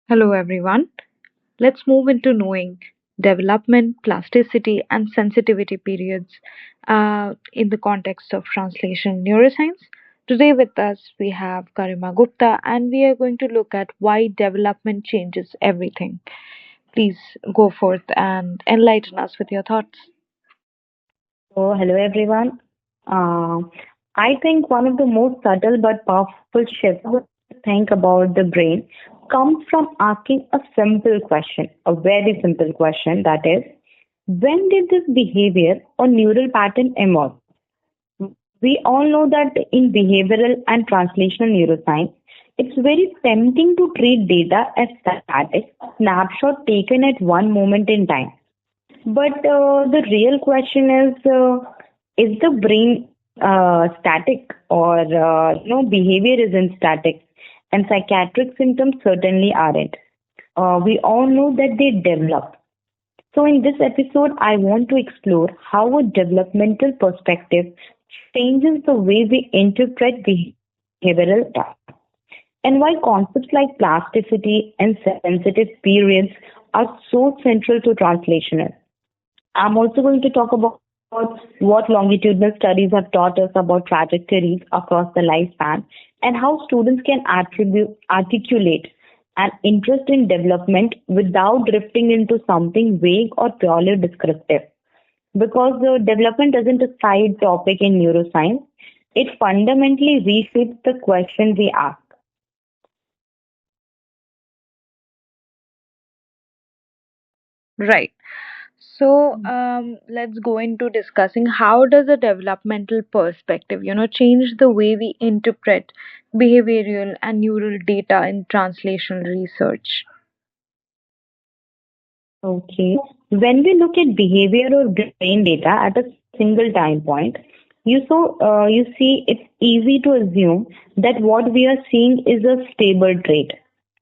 Hello, everyone. Let's move into knowing development, plasticity, and sensitivity periods in the context of translation neuroscience. Today, with us, we have Garima Gupta, and we are going to look at why development changes everything. Please go forth and enlighten us with your thoughts. So, hello everyone. Uh, I think one of the most subtle but powerful shifts to think about the brain comes from asking a simple question, a very simple question that is, when did this behavior or neural pattern emerge? We all know that in behavioral and translational neuroscience, it's very tempting to treat data as static, a snapshot taken at one moment in time. But the real question is the brain static or no behavior isn't static, and psychiatric symptoms certainly aren't. We all know that they develop. So in this episode, I want to explore how a developmental perspective changes the way we interpret behavioral data, and why concepts like plasticity and sensitive periods are so central to translational. I'm also going to talk about what longitudinal studies have taught us about trajectories across the lifespan and how students can articulate an interest in development without drifting into something vague or purely descriptive. Because development isn't a side topic in neuroscience, it fundamentally reshapes the question we ask. Right. So let's go into discussing how does a developmental perspective, change the way we interpret behavioral and neural data in translational research. Okay. When we look at behavior or brain data at a single time point, you see it's easy to assume that what we are seeing is a stable trait.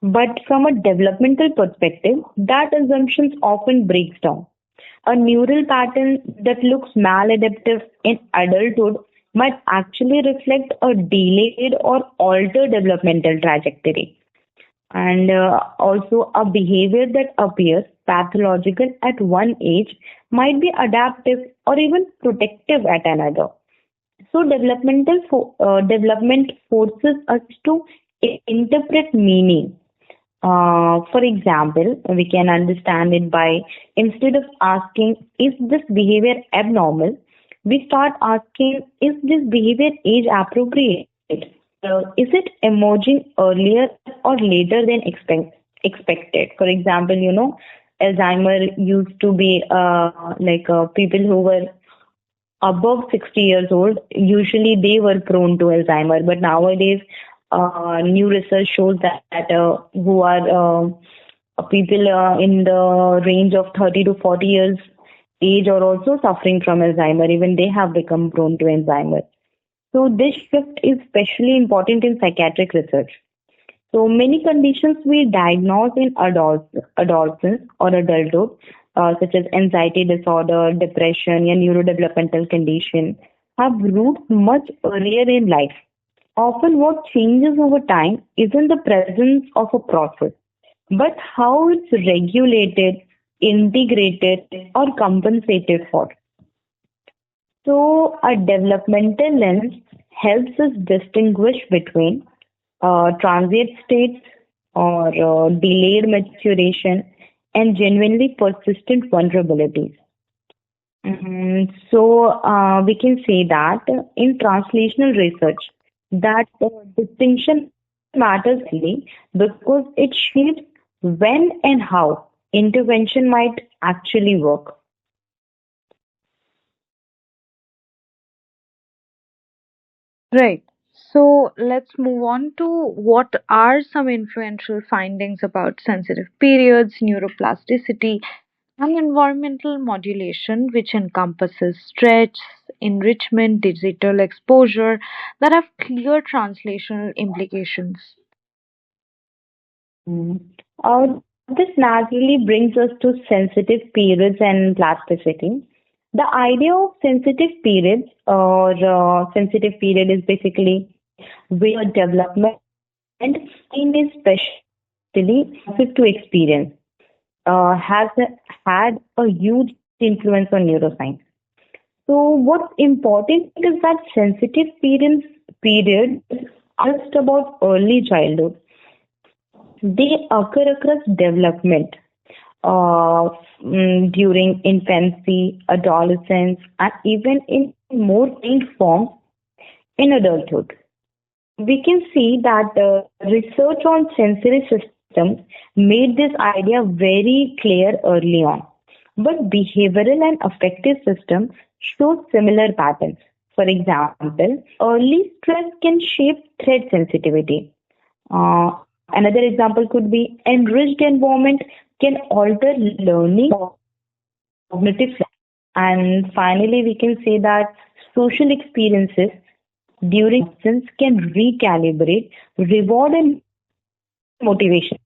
But from a developmental perspective, that assumption often breaks down. A neural pattern that looks maladaptive in adulthood might actually reflect a delayed or altered developmental trajectory, and also a behavior that appears pathological at one age might be adaptive or even protective at another. So development forces us to interpret meaning. For example, we can understand it by, instead of asking, is this behavior abnormal, we start asking, is this behavior age appropriate? Is it emerging earlier or later than expected? For example, Alzheimer used to be people who were above 60 years old, usually they were prone to Alzheimer. But nowadays, new research shows that who are people in the range of 30 to 40 years age are also suffering from Alzheimer. Even they have become prone to Alzheimer. So this shift is especially important in psychiatric research. So many conditions we diagnose in adolescence or adulthood, such as anxiety disorder, depression, and neurodevelopmental condition, have roots much earlier in life. Often, what changes over time isn't the presence of a process, but how it's regulated, integrated, or compensated for. So, a developmental lens helps us distinguish between transient states or delayed maturation and genuinely persistent vulnerabilities. So, we can say that in translational research, that distinction matters only because it shapes when and how intervention might actually work. Right. So let's move on to what are some influential findings about sensitive periods, neuroplasticity, and environmental modulation, which encompasses stretch, enrichment, digital exposure, that have clear translational implications. Mm. Uh, this naturally brings us to sensitive periods and plasticity. The idea of sensitive periods or sensitive period is basically where development is special to experience has had a huge influence on neuroscience. So what's important is that sensitive periods are just about early childhood. They occur across development uh, during infancy, adolescence, and even in more faint form in adulthood. We can see that research on sensory systems made this idea very clear early on. But behavioral and affective systems show similar patterns. For example, early stress can shape threat sensitivity. Uh, Another example could be enriched environment can alter learning cognitive function. And finally, we can say that social experiences during absence can recalibrate reward and motivation.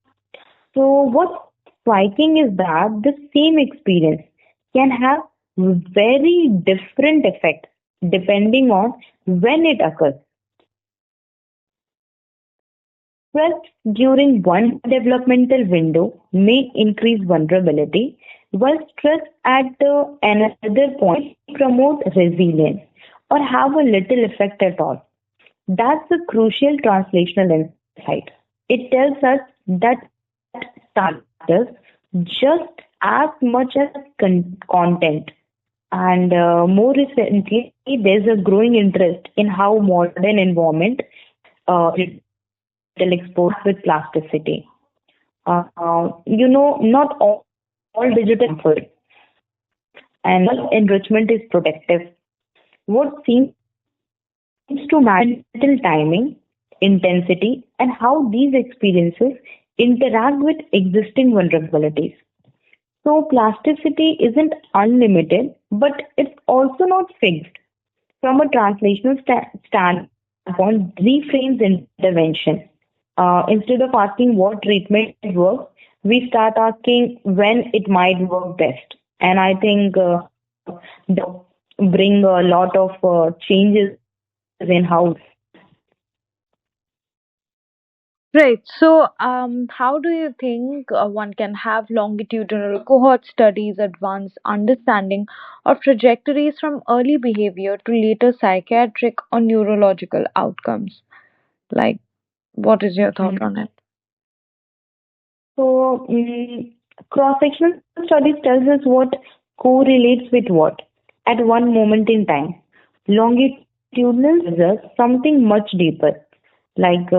So, what's striking is that the same experience can have very different effects depending on when it occurs. Stress during one developmental window may increase vulnerability, while stress at another point promote resilience or have a little effect at all. That's a crucial translational insight. It tells us that starters just as much as content. And more recently, there's a growing interest in how modern environment little exposed with plasticity. Not all digital comfort and enrichment is protective. What seems to matter mental timing, intensity, and how these experiences interact with existing vulnerabilities. So plasticity isn't unlimited, but it's also not fixed. From a translational standpoint, reframes intervention. Instead of asking what treatment works, we start asking when it might work best. And I think that bring a lot of changes in how. Right. So, how do you think one can have longitudinal cohort studies advance understanding of trajectories from early behavior to later psychiatric or neurological outcomes? Like, what is your thought on it? So, cross-sectional studies tells us what correlates with what at one moment in time. Longitudinal tells us something much deeper, like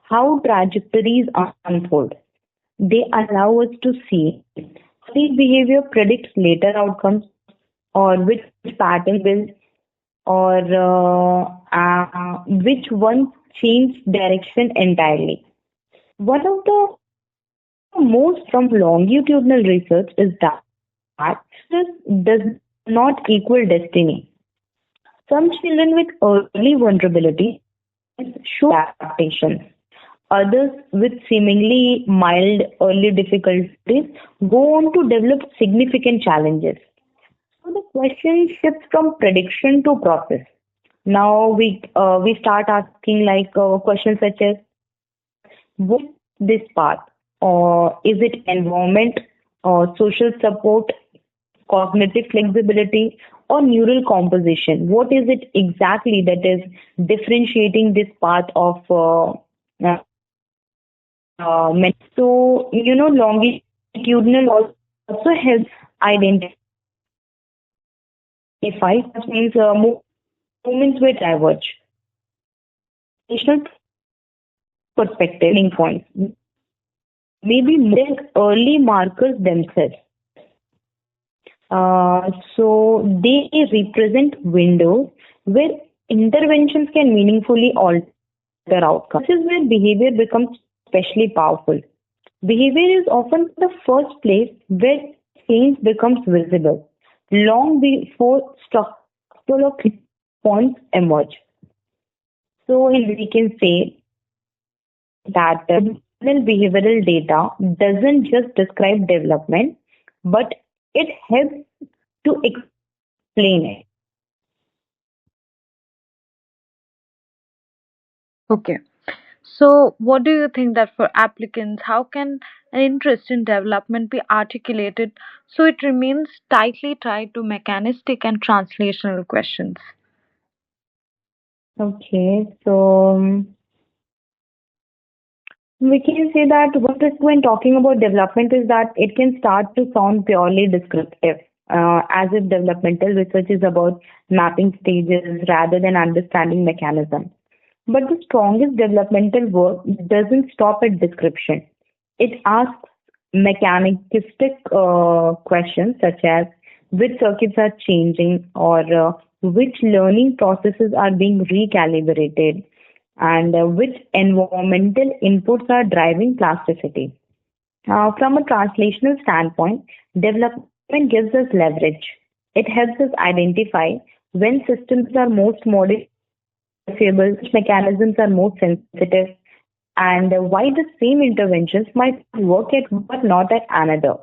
how trajectories unfold. They allow us to see early behavior predicts later outcomes or which pattern will or which one change direction entirely. One of the most from longitudinal research is that this does not equal destiny. Some children with early vulnerability show adaptation. Others with seemingly mild early difficulties go on to develop significant challenges. So the question shifts from prediction to process. Now we start asking like questions such as what is this path, or is it environment or social support, cognitive flexibility, or neural composition? What is it exactly that is differentiating this path of uh, so longitudinal also helps identify that means movements will diverge. Additional perspective points maybe more than early markers themselves. So they represent windows where interventions can meaningfully alter outcomes. This is where behavior becomes especially powerful. Behavior is often the first place where change becomes visible, long before structural points emerge. So we can say that behavioral data doesn't just describe development, but it helps to explain it. Okay. So, what do you think that for applicants, how can an interest in development be articulated so it remains tightly tied to mechanistic and translational questions? Okay, so we can say that what is when talking about development is that it can start to sound purely descriptive, as if developmental research is about mapping stages rather than understanding mechanism. But the strongest developmental work doesn't stop at description. It asks mechanistic questions such as which circuits are changing or which learning processes are being recalibrated and which environmental inputs are driving plasticity. From a translational standpoint, development gives us leverage. It helps us identify when systems are most modifiable, which mechanisms are most sensitive, and why the same interventions might work at one but not at another.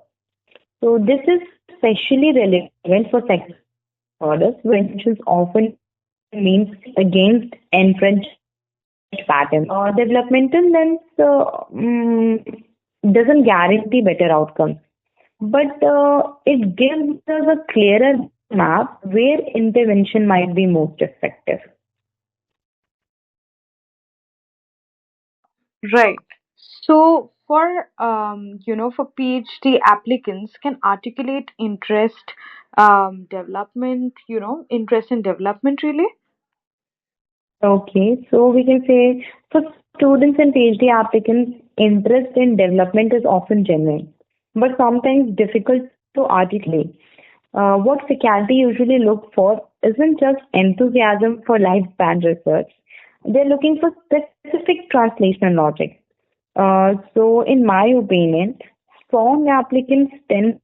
So this is especially relevant for sex disorders, where interventions often means against entrenched patterns. Developmental lens doesn't guarantee better outcomes, but it gives us a clearer map where intervention might be most effective. Right. So, for for PhD applicants, can articulate interest, development, interest in development really? Okay, so we can say for students and PhD applicants, interest in development is often genuine, but sometimes difficult to articulate. What faculty usually look for isn't just enthusiasm for lifespan research. They're looking for specific translational logic. So, in my opinion, strong applicants tend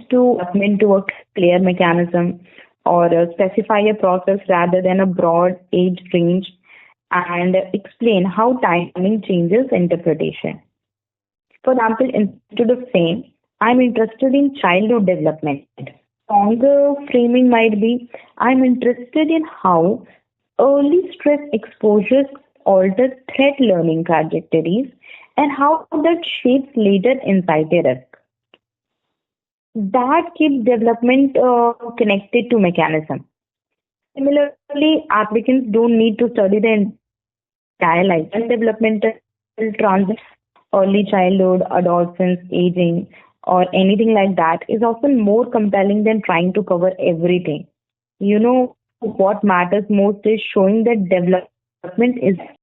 to admit to a clear mechanism or specify a process rather than a broad age range and explain how timing changes interpretation. For example, instead of saying, I'm interested in childhood development, stronger framing might be, I'm interested in how early stress exposures alter threat learning trajectories and how that shapes later anxiety risk. That keeps development connected to mechanism. Similarly, applicants don't need to study the entire life and developmental transit, early childhood, adolescence, aging, or anything like that is often more compelling than trying to cover everything. You know, what matters most is showing that development is